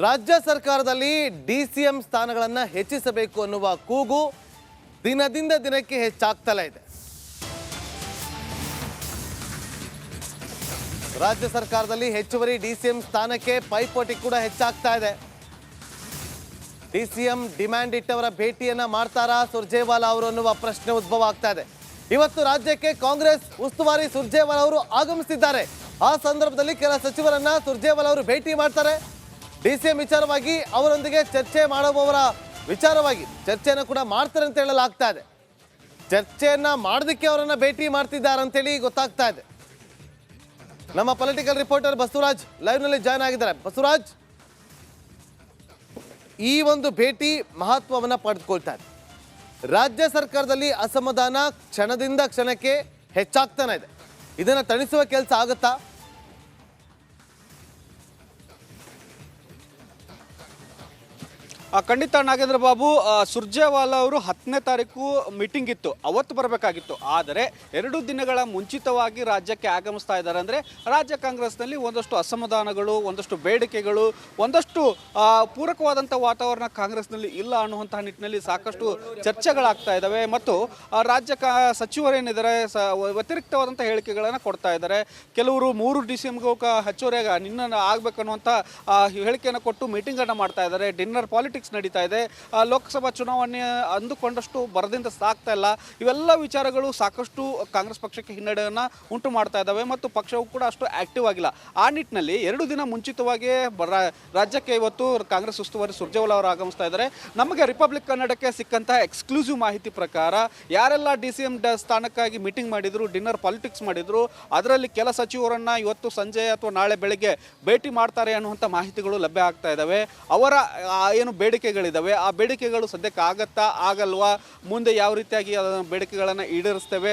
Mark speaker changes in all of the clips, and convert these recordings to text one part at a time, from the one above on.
Speaker 1: ರಾಜ್ಯ ಸರ್ಕಾರದಲ್ಲಿ ಡಿಸಿಎಂ ಸ್ಥಾನಗಳನ್ನು ಹೆಚ್ಚಿಸಬೇಕು ಅನ್ನುವ ಕೂಗು ದಿನದಿಂದ ದಿನಕ್ಕೆ ಹೆಚ್ಚಾಗ್ತಲೇ ಇದೆ. ರಾಜ್ಯ ಸರ್ಕಾರದಲ್ಲಿ ಹೆಚ್ಚುವರಿ ಡಿಸಿಎಂ ಸ್ಥಾನಕ್ಕೆ ಪೈಪೋಟಿ ಕೂಡ ಹೆಚ್ಚಾಗ್ತಾ ಇದೆ. ಡಿಸಿಎಂ ಡಿಮ್ಯಾಂಡ್ ಇಟ್ಟವರ ಭೇಟಿಯನ್ನ ಮಾಡ್ತಾರಾ ಸುರ್ಜೇವಾಲಾ ಅವರು ಅನ್ನುವ ಪ್ರಶ್ನೆ ಉದ್ಭವ ಆಗ್ತಾ ಇದೆ. ಇವತ್ತು ರಾಜ್ಯಕ್ಕೆ ಕಾಂಗ್ರೆಸ್ ಉಸ್ತುವಾರಿ ಸುರ್ಜೇವಾಲಾ ಅವರು ಆಗಮಿಸಿದ್ದಾರೆ. ಆ ಸಂದರ್ಭದಲ್ಲಿ ಕೆಲ ಸಚಿವರನ್ನ ಸುರ್ಜೇವಾಲಾ ಅವರು ಭೇಟಿ ಮಾಡ್ತಾರೆ. ಡಿಸಿಎಂ ವಿಚಾರವಾಗಿ ಅವರೊಂದಿಗೆ ಚರ್ಚೆ ಮಾಡುವವರ ವಿಚಾರವಾಗಿ ಚರ್ಚೆಯನ್ನು ಕೂಡ ಮಾಡ್ತಾರೆ ಅಂತ ಹೇಳಲಾಗ್ತಾ ಇದೆ. ಚರ್ಚೆಯನ್ನ ಮಾಡೋದಕ್ಕೆ ಅವರನ್ನ ಭೇಟಿ ಮಾಡ್ತಿದ್ದಾರೆ ಅಂತೇಳಿ ಗೊತ್ತಾಗ್ತಾ ಇದೆ. ನಮ್ಮ ಪೊಲಿಟಿಕಲ್ ರಿಪೋರ್ಟರ್ ಬಸವರಾಜ್ ಲೈವ್ ನಲ್ಲಿ ಜಾಯ್ನ್ ಆಗಿದ್ದಾರೆ. ಬಸವರಾಜ್, ಈ ಒಂದು ಭೇಟಿ ಮಹತ್ವವನ್ನು ಪಡೆದುಕೊಳ್ತಾ ಇದೆ. ರಾಜ್ಯ ಸರ್ಕಾರದಲ್ಲಿ ಅಸಮಾಧಾನ ಕ್ಷಣದಿಂದ ಕ್ಷಣಕ್ಕೆ ಹೆಚ್ಚಾಗ್ತಾನೆ ಇದೆ. ಇದನ್ನು ತಣಿಸುವ ಕೆಲಸ ಆಗುತ್ತಾ?
Speaker 2: ಖಂಡಿತ ನಾಗೇಂದ್ರ ಬಾಬು, ಸುರ್ಜೇವಾಲಾ ಅವರು 10ನೇ ತಾರೀಕು ಮೀಟಿಂಗ್ ಇತ್ತು, ಅವತ್ತು ಬರಬೇಕಾಗಿತ್ತು. ಆದರೆ 2 ದಿನಗಳ ಮುಂಚಿತವಾಗಿ ರಾಜ್ಯಕ್ಕೆ ಆಗಮಿಸ್ತಾ ಇದ್ದಾರೆ. ಅಂದರೆ ರಾಜ್ಯ ಕಾಂಗ್ರೆಸ್ನಲ್ಲಿ ಒಂದಷ್ಟು ಅಸಮಾಧಾನಗಳು, ಒಂದಷ್ಟು ಬೇಡಿಕೆಗಳು, ಒಂದಷ್ಟು ಪೂರಕವಾದಂಥ ವಾತಾವರಣ ಕಾಂಗ್ರೆಸ್ನಲ್ಲಿ ಇಲ್ಲ ಅನ್ನುವಂತಹ ನಿಟ್ಟಿನಲ್ಲಿ ಸಾಕಷ್ಟು ಚರ್ಚೆಗಳಾಗ್ತಾ ಇದ್ದಾವೆ. ಮತ್ತು ರಾಜ್ಯ ಸಚಿವರೇನಿದ್ದಾರೆ ವ್ಯತಿರಿಕ್ತವಾದಂಥ ಹೇಳಿಕೆಗಳನ್ನು ಕೊಡ್ತಾ ಇದ್ದಾರೆ. ಕೆಲವರು 3 ಡಿಸೆಂಬರ್ಗೂ ಹೆಚ್ಚುವರಿಯಾಗಿ ನಿನ್ನ ಆಗಬೇಕನ್ನುವಂಥ ಹೇಳಿಕೆಯನ್ನು ಕೊಟ್ಟು ಮೀಟಿಂಗನ್ನು ಮಾಡ್ತಾ ಇದ್ದಾರೆ. ಡಿನ್ನರ್ ಪಾಲಿಟಿಕ್ಸ್ ನಡೀತಾ ಇದೆ. ಲೋಕಸಭಾ ಚುನಾವಣೆ ಅಂದುಕೊಂಡಷ್ಟು ಬರದಿಂದ ಸಾಗ್ತಾ ಇಲ್ಲ. ಇವೆಲ್ಲ ವಿಚಾರಗಳು ಸಾಕಷ್ಟು ಕಾಂಗ್ರೆಸ್ ಪಕ್ಷಕ್ಕೆ ಹಿನ್ನಡೆಯನ್ನು ಉಂಟು ಮಾಡ್ತಾ ಇದ್ದಾವೆ ಮತ್ತು ಪಕ್ಷವು ಕೂಡ ಅಷ್ಟು ಆಕ್ಟಿವ್ ಆಗಿಲ್ಲ. ಆ ನಿಟ್ಟಿನಲ್ಲಿ 2 ದಿನ ಮುಂಚಿತವಾಗಿಯೇ ರಾಜ್ಯಕ್ಕೆ ಇವತ್ತು ಕಾಂಗ್ರೆಸ್ ಉಸ್ತುವಾರಿ ಸುರ್ಜೇವಾಲಾ ಅವರು ಆಗಮಿಸ್ತಾ ಇದ್ದಾರೆ. ನಮಗೆ ರಿಪಬ್ಲಿಕ್ ಕನ್ನಡಕ್ಕೆ ಸಿಕ್ಕಂಥ ಎಕ್ಸ್ಕ್ಲೂಸಿವ್ ಮಾಹಿತಿ ಪ್ರಕಾರ ಯಾರೆಲ್ಲ ಡಿಸಿಎಂ ಸ್ಥಾನಕ್ಕಾಗಿ ಮೀಟಿಂಗ್ ಮಾಡಿದ್ರು, ಡಿನ್ನರ್ ಪಾಲಿಟಿಕ್ಸ್ ಮಾಡಿದ್ರು, ಅದರಲ್ಲಿ ಕೆಲ ಸಚಿವರನ್ನ ಇವತ್ತು ಸಂಜೆ ಅಥವಾ ನಾಳೆ ಬೆಳಗ್ಗೆ ಭೇಟಿ ಮಾಡ್ತಾರೆ ಅನ್ನುವಂಥ ಮಾಹಿತಿಗಳು ಲಭ್ಯ ಆಗ್ತಾ ಇದ್ದಾವೆ. ಅವರ ಏನು ಬೇಡಿಕೆಗಳಿದ್ದಾವೆ ಆ ಬೇಡಿಕೆಗಳು ಸದ್ಯಕ್ಕೆ ಆಗತ್ತಾ ಆಗಲ್ವಾ, ಮುಂದೆ ಯಾವ ರೀತಿಯಾಗಿ ಬೇಡಿಕೆಗಳನ್ನು ಈಡೇರಿಸ್ತೇವೆ,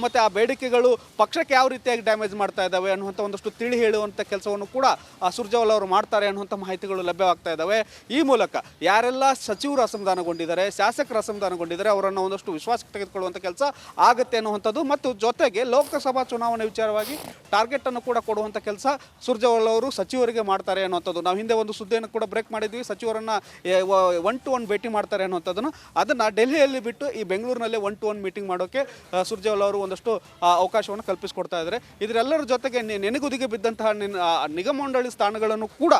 Speaker 2: ಮತ್ತು ಆ ಬೇಡಿಕೆಗಳು ಪಕ್ಷಕ್ಕೆ ಯಾವ ರೀತಿಯಾಗಿ ಡ್ಯಾಮೇಜ್ ಮಾಡ್ತಾ ಇದ್ದಾವೆ ಅನ್ನುವಂಥ ಒಂದಷ್ಟು ತಿಳಿ ಹೇಳುವಂಥ ಕೆಲಸವನ್ನು ಕೂಡ ಸುರ್ಜೇವಾಲಾ ಅವರು ಮಾಡ್ತಾರೆ ಅನ್ನುವಂಥ ಮಾಹಿತಿಗಳು ಲಭ್ಯವಾಗ್ತಾ ಇದ್ದಾವೆ. ಈ ಮೂಲಕ ಯಾರೆಲ್ಲ ಸಚಿವರು ಅಸಮಾಧಾನಗೊಂಡಿದ್ದಾರೆ, ಶಾಸಕರು ಅಸಮಾಧಾನಗೊಂಡಿದ್ದಾರೆ, ಅವರನ್ನು ಒಂದಷ್ಟು ವಿಶ್ವಾಸಕ್ಕೆ ತೆಗೆದುಕೊಳ್ಳುವಂಥ ಕೆಲಸ ಆಗುತ್ತೆ ಅನ್ನುವಂಥದ್ದು. ಮತ್ತು ಜೊತೆಗೆ ಲೋಕಸಭಾ ಚುನಾವಣೆ ವಿಚಾರವಾಗಿ ಟಾರ್ಗೆಟ್ ಅನ್ನು ಕೂಡ ಕೊಡುವಂಥ ಕೆಲಸ ಸುರ್ಜೇವಾಲಾ ಅವರು ಸಚಿವರಿಗೆ ಮಾಡ್ತಾರೆ ಅನ್ನುವಂಥದ್ದು. ನಾವು ಹಿಂದೆ ಒಂದು ಸುದ್ದಿಯನ್ನು ಕೂಡ ಬ್ರೇಕ್ ಮಾಡಿದ್ವಿ, ಸಚಿವರನ್ನ 1-to-1 ಭೇಟಿ ಮಾಡ್ತಾರೆ ಅನ್ನುವಂಥದ್ದನ್ನು. ಅದನ್ನು ಡೆಲ್ಲಿಯಲ್ಲಿ ಬಿಟ್ಟು ಈ ಬೆಂಗಳೂರಿನಲ್ಲೇ 1-to-1 ಮೀಟಿಂಗ್ ಮಾಡೋಕ್ಕೆ ಸುರ್ಜೇವಾಲಾ ಅವರು ಒಂದಷ್ಟು ಅವಕಾಶವನ್ನು ಕಲ್ಪಿಸಿಕೊಡ್ತಾ ಇದ್ದಾರೆ. ಇದರೆಲ್ಲರ ಜೊತೆಗೆ ನೆನೆಗುದಿಗೆ ಬಿದ್ದಂತಹ ನಿಗಮ ಮಂಡಳಿ ಸ್ಥಾನಗಳನ್ನು ಕೂಡ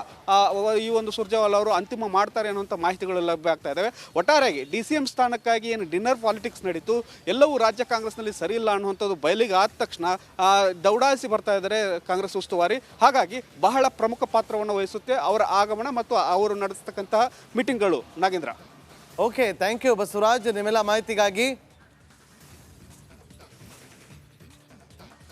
Speaker 2: ಈ ಒಂದು ಸುರ್ಜೇವಾಲಾ ಅವರು ಅಂತಿಮ ಮಾಡ್ತಾರೆ ಅನ್ನುವಂಥ ಮಾಹಿತಿಗಳು ಲಭ್ಯ ಆಗ್ತಾ ಇದ್ದಾವೆ. ಒಟ್ಟಾರೆಯಾಗಿ ಡಿಸಿಎಂ ಸ್ಥಾನಕ್ಕಾಗಿ ಏನು ಡಿನ್ನರ್ ಪಾಲಿಟಿಕ್ಸ್ ನಡೀತು, ಎಲ್ಲವೂ ರಾಜ್ಯ ಕಾಂಗ್ರೆಸ್ನಲ್ಲಿ ಸರಿ ಇಲ್ಲ ಅನ್ನುವಂಥದ್ದು ಬಯಲಿಗೆ ಆದ ತಕ್ಷಣ ದೌಡಾಯಿಸಿ ಬರ್ತಾ ಇದ್ದಾರೆ ಕಾಂಗ್ರೆಸ್ ಉಸ್ತುವಾರಿ. ಹಾಗಾಗಿ ಬಹಳ ಪ್ರಮುಖ ಪಾತ್ರವನ್ನು ವಹಿಸುತ್ತೆ ಅವರ ಆಗಮನ ಮತ್ತು ಅವರು ನಡೆಸ್ತಕ್ಕಂತಹ ಮೀಟಿಂಗ್ಗಳು. Nagendra,
Speaker 1: okay, thank you Basavaraj ನಿಮ್ಮೆಲ್ಲ ಮಾಹಿತಿಗಾಗಿ.